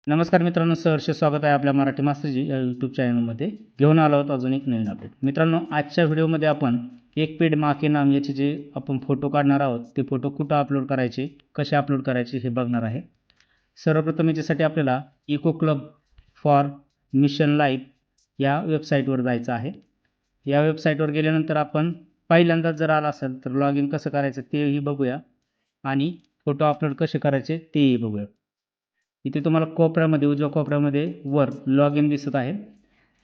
नमस्कार मित्रांनो, सहर्ष स्वागत आहे आपल्या मराठी मास्टरजी या यूट्यूब चॅनलमध्ये. घेऊन आलो आहोत अजून एक नवीन अपडेट. मित्रांनो, आजच्या व्हिडिओमध्ये आपण एक पेड माँ के नाम याचे जे आपण फोटो काढणार आहोत ते फोटो कुठं अपलोड करायचे, कसे अपलोड करायचे हे बघणार आहे. सर्वप्रथम याच्यासाठी आपल्याला eco club for mission life या वेबसाईटवर जायचं आहे. या वेबसाईटवर गेल्यानंतर आपण पहिल्यांदा जर आला असेल तर लॉग इन कसं करायचं तेही बघूया आणि फोटो अपलोड कसे करायचे तेही बघूया. इथे तुम्हाला कोपऱ्यामध्ये, उजव्या कोपऱ्यामध्ये वर लॉग इन दिसत आहे.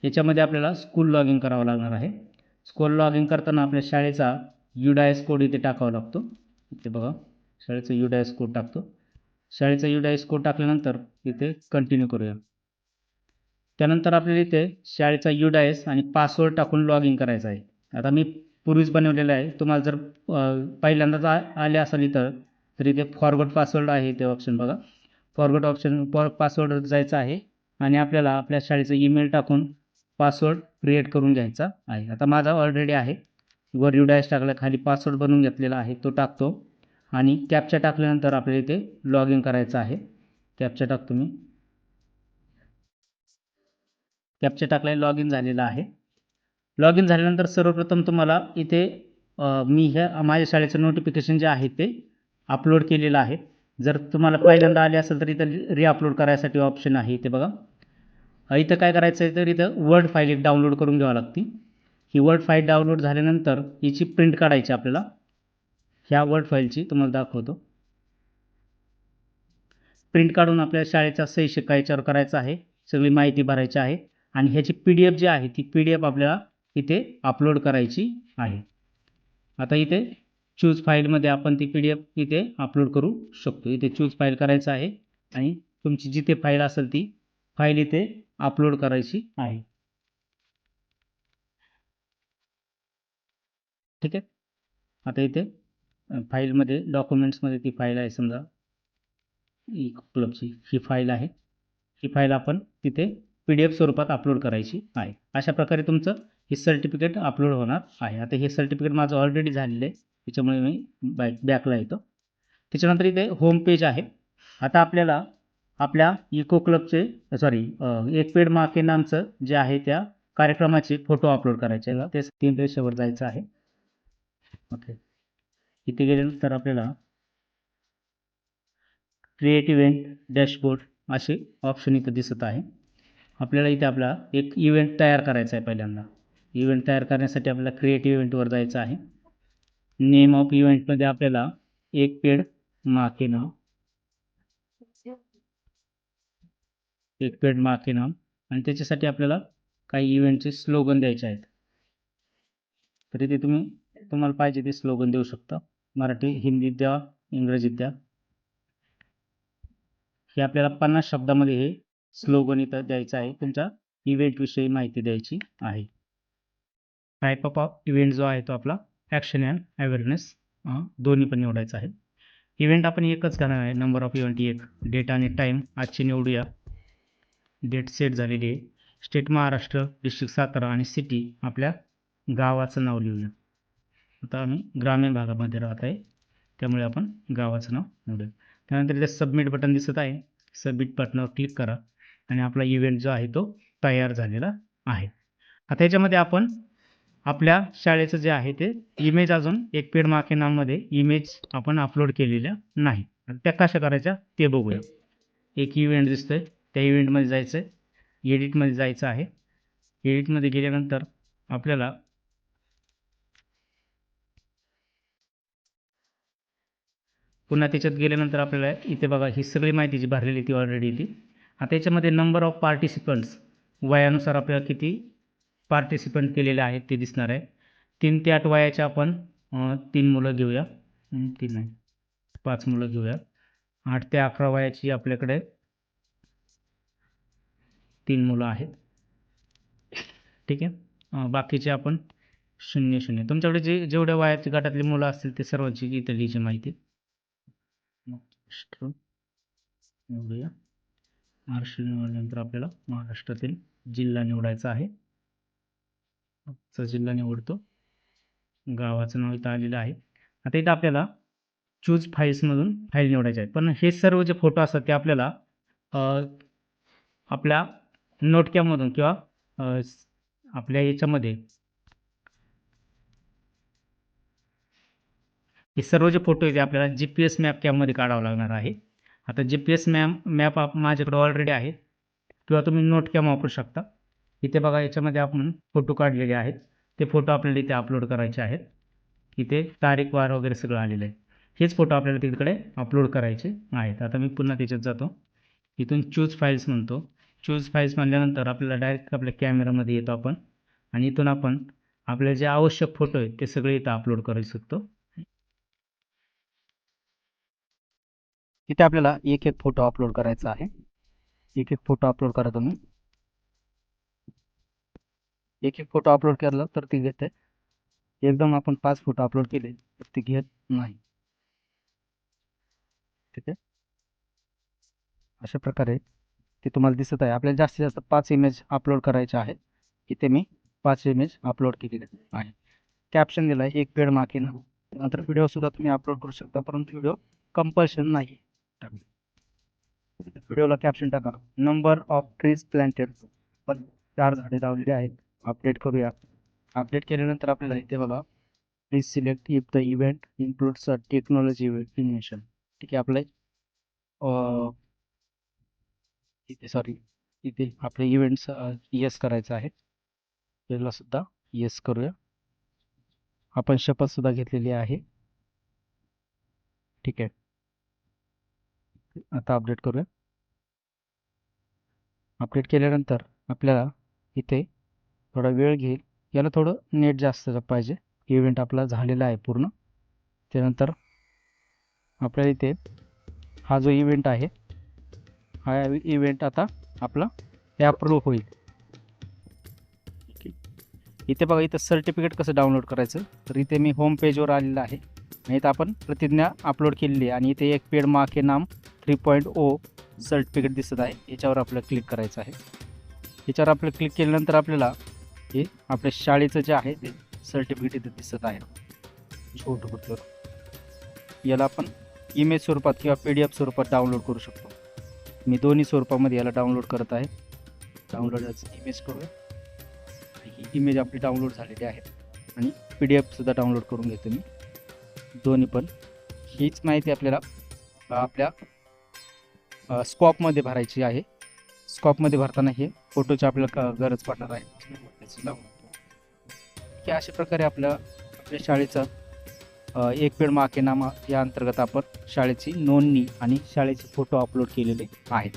याच्यामध्ये आपल्याला स्कूल लॉग इन करावं लागणार आहे. स्कूल लॉग इन करताना आपल्या शाळेचा UDIS कोड इथे टाकावा लागतो. इथे बघा, शाळेचा UDIS कोड टाकतो. शाळेचा UDIS कोड टाकल्यानंतर इथे कंटिन्यू करूया. त्यानंतर आपल्याला इथे शाळेचा UDIS आणि पासवर्ड टाकून लॉग इन करायचा आहे. आता मी पूर्वीच बनवलेलं आहे. तुम्हाला जर पहिल्यांदाच आले असेल इथं तर इथे फॉरगॉट पासवर्ड आहे ते ऑप्शन बघा. फॉरगॉट ऑप्शन पासवर्डवर जायचं आहे आणि आपल्याला आपल्या शाळेचा ईमेल टाकून पासवर्ड क्रिएट करून घ्यायचा आहे. आता माझा ऑलरेडी आहे. वर UDIS टाकला, खाली पासवर्ड बनवून घेतलेला आहे तो टाकतो आणि कॅप्चा टाकल्यानंतर आपल्याला इथे लॉग इन करायचं आहे. कॅप्चा टाकतो मी. कॅप्चा टाकला, लॉग इन झालेला आहे. लॉग इन झाल्यानंतर सर्वप्रथम तुम्हाला इथे मी माझ्या शाळेचं नोटिफिकेशन जे आहे ते अपलोड केलेलं आहे. जर तुम्हाला पहिल्यांदा आले असेल तर इथं रिअपलोड करायसाठी ऑप्शन आहे. इथे बघा, इथं काय करायचं आहे तर इथं वर्ड फाईल एक डाउनलोड करून घ्यावी लागते. ही वर्ड फाईल डाउनलोड झाल्यानंतर याची प्रिंट काढायची आपल्याला. ह्या वर्ड फाईलची तुम्हाला दाखवतो. प्रिंट काढून आपल्या शाळेचा सही शिक्का याच्यावर करायचा आहे, सगळी माहिती भरायची आहे आणि ह्याची PDF जी आहे ती PDF आपल्याला इथे अपलोड करायची आहे. आता इथे चूज फाईलमध्ये आपण ती PDF इथे अपलोड करू शकतो. इथे चूज फाईल करायचं आहे आणि तुमची जिथे फाईल असेल ती फाईल इथे अपलोड करायची आहे. ठीक आहे. आता इथे फाईलमध्ये डॉक्युमेंट्समध्ये ती फाईल आहे, समजा इको क्लबची ही फाईल आहे. ही फाईल आपण तिथे PDF स्वरूपात अपलोड करायची आहे. अशा प्रकारे तुमचं हे सर्टिफिकेट अपलोड होणार आहे. आता हे सर्टिफिकेट माझं ऑलरेडी झालेलं आहे, त्याच्यामुळे मी बॅकला येतो. त्याच्यानंतर इथे होम पेज आहे. आता आपल्याला आपल्या इको क्लबचे एक पेड माँ के नामचं जे आहे त्या कार्यक्रमाचे फोटो अपलोड करायचे आहे. ते 3 रेषेवर जायचं आहे. ओके, इथे गेल्यानंतर आपल्याला क्रिएट इव्हेंट डॅशबोर्ड असे ऑप्शन इथं दिसत आहे. आपल्याला इथे आपला एक इव्हेंट तयार करायचा आहे. पहिल्यांदा इव्हेंट तयार करण्यासाठी आपल्याला क्रिएट इव्हेंटवर जायचं आहे. नेम ऑफ इव्हेंटमध्ये आपल्याला एक पेड माँ के नाम, एक पेड माँ के नाम आणि त्याच्यासाठी आपल्याला काही इव्हेंटचे स्लोगन द्यायचे आहेत. तर इथे तुम्हाला पाहिजे ते स्लोगन देऊ शकता. मराठी, हिंदीत द्या, इंग्रजीत द्या. हे आपल्याला 50 शब्दामध्ये हे स्लोगन इथं द्यायचं आहे. तुमच्या इव्हेंटविषयी माहिती द्यायची आहे. टाईप ऑफ इव्हेंट जो आहे तो आपला ॲक्शन अँड अवेअरनेस दोन्ही पण निवडायचं आहे. इव्हेंट आपण एकच करणार आहे. नंबर ऑफ इव्हेंट एक, डेट आणि टाईम आजची निवडूया. डेट सेट झालेली आहे. स्टेट महाराष्ट्र, डिस्ट्रिक्ट सातारा आणि सिटी आपल्या गावाचं नाव लिहूया. आता आम्ही ग्रामीण भागामध्ये राहत आहे त्यामुळे आपण गावाचं नाव निवडूया. त्यानंतर इथे सबमिट बटन दिसत आहे. सबमिट बटनावर क्लिक करा आणि आपला इव्हेंट जो आहे तो तयार झालेला आहे. आता याच्यामध्ये आपण आपल्या शाळेचं जे आहे ते इमेज अजून एक पेड माँ के नाममध्ये इमेज आपण अपलोड केलेल्या नाही. त्या कशा करायच्या ते बघूया. एक इव्हेंट दिसतोय, त्या इव्हेंटमध्ये जायचं आहे, एडिटमध्ये जायचं आहे. एडिटमध्ये गेल्यानंतर आपल्याला पुन्हा त्याच्यात गेल्यानंतर आपल्याला इथे बघा ही सगळी माहिती जी भरलेली ती ऑलरेडी येते. आता याच्यामध्ये नंबर ऑफ पार्टिसिपंट्स वयानुसार आपल्याला किती पार्टिसिपंट केलेले आहेत ते दिसणार आहे. 3 ते 8 वयाचे आपण 3 मुलं घेऊया. 3 नाही, 5 मुलं घेऊया. 8 ते 11 वयाची आपल्याकडे 3 मुलं आहेत. ठीक आहे. बाकीचे आपण 0-0. तुमच्याकडे जेवढ्या वयाच्या गटातली मुलं असतील ते सर्वांची इथे लिहायची माहिती निवडूया. महाराष्ट्र निवडल्यानंतर आपल्याला महाराष्ट्रातील जिल्हा निवडायचा आहे. जिल्हा निवडतो. गावाचं नाव इथं आलेलं आहे. आता इथं आपल्याला चूज फाईल्समधून फाईल निवडायचे आहेत. पण हे सर्व जे फोटो असतात ते आपल्याला आपल्या नोटक्यामधून किंवा आपल्या याच्यामध्ये हे सर्व जे फोटो आहेत ते आपल्याला GPS मॅप कॅममध्ये काढावं लागणार आहे. आता GPS मॅप माझ्याकडे ऑलरेडी आहे किंवा तुम्ही नोट कॅम वापरू शकता. इथे बघा याच्यामध्ये आपण फोटो काढलेले आहेत. ते फोटो आपल्याला इथे अपलोड करायचे आहेत. इथे तारीख वार वगैरे सगळं आलेलं आहे. हेच फोटो आपल्याला तिकडे अपलोड करायचे आहेत. आता मी पुन्हा त्याच्यात जातो. इथून चूज फाईल्स म्हणतो. चूज फाईल्स म्हणल्यानंतर आपल्याला डायरेक्ट आपल्या कॅमेरामध्ये येतो आपण आणि इथून आपण आपल्याला जे आवश्यक फोटो आहेत ते सगळे इथं अपलोड करू शकतो. इथे आपल्याला एक एक फोटो अपलोड करायचा आहे. एक एक फोटो अपलोड करा तुम्ही. एक एक फोटो अपलोड केला तर ती घेते. एकदम आपण 5 फोटो अपलोड केले तर ती घेत नाही. ठीक आहे, अशा प्रकारे ते तुम्हाला दिसत आहे. आपल्याला जास्तीत जास्त 5 इमेज अपलोड करायचे आहेत. इथे मी 5 इमेज अपलोड केलेले आहे. कॅप्शन दिला आहे, एक पेड माके ना. नंतर व्हिडिओ सुद्धा तुम्ही अपलोड करू शकता, परंतु व्हिडिओ कंपल्शन नाही. व्हिडिओला कॅप्शन टाका, नंबर ऑफ ट्रीज प्लांटेड. पण 4 झाडे लावलेली आहेत. अपडेट करूया. अपडेट केल्यानंतर आपल्याला इथे बघा, please select if the event includes a technology invention. ठीक आहे, आपले इथे आपले इव्हेंट्स येस करायचं आहे. याला सुद्धा येस करूया. आपण शपथ सुद्धा घेतलेली आहे. ठीक आहे, आता अपडेट करूया. अपडेट केल्यानंतर आपल्याला इथे थोडा वेळ घेईल. याला थोडं नेट जास्त पाहिजे. इव्हेंट आपला झालेला आहे पूर्ण. त्यानंतर आपल्याला इथे हा जो इव्हेंट आहे, हा इव्हेंट आता आपला अप्रूव्ह होईल. इथे बघा, इथं सर्टिफिकेट कसं डाउनलोड करायचं, तर इथे मी होम पेजवर आलेलं आहे आणि इथं आपण प्रतिज्ञा अपलोड केलेली आहे आणि इथे एक पेड माँ के नाम 3.0 सर्टिफिकेट दिसत आहे. याच्यावर आपल्याला क्लिक करायचं आहे. याच्यावर आपल्याला क्लिक केल्यानंतर आपल्याला हे आपल्या शाळेचं जे आहे ते सर्टिफिकेट इथे दिसत आहे. छोटं कुठलं, याला आपण इमेज स्वरूपात किंवा PDF स्वरूपात डाउनलोड करू शकतो. मी दोन्ही स्वरूपामध्ये याला डाउनलोड करत आहे. डाउनलोड इमेज करूया. ही इमेज आपली डाउनलोड झालेली आहे आणि PDF सुद्धा डाउनलोड करून घेतो मी. दोन्ही पण हीच माहिती आपल्याला आपल्या स्कॉपमध्ये भरायची आहे. स्कॉपमध्ये भरताना हे फोटोची आपल्याला गरज पडणार आहे. की अशा प्रकारे आपल्या शाळेचा एक पेड माँ के नाम या अंतर्गत आपण शाळेची नोंदणी आणि शाळेचे फोटो अपलोड केलेले आहेत.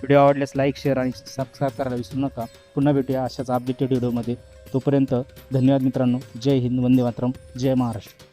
व्हिडिओ आवडल्यास लाईक, शेअर आणि सबस्क्राईब करायला विसरू नका. पुन्हा भेटूया अशाच अपडेटेड व्हिडिओमध्ये. तोपर्यंत धन्यवाद मित्रांनो. जय हिंद, वंदे मातरम, जय महाराष्ट्र.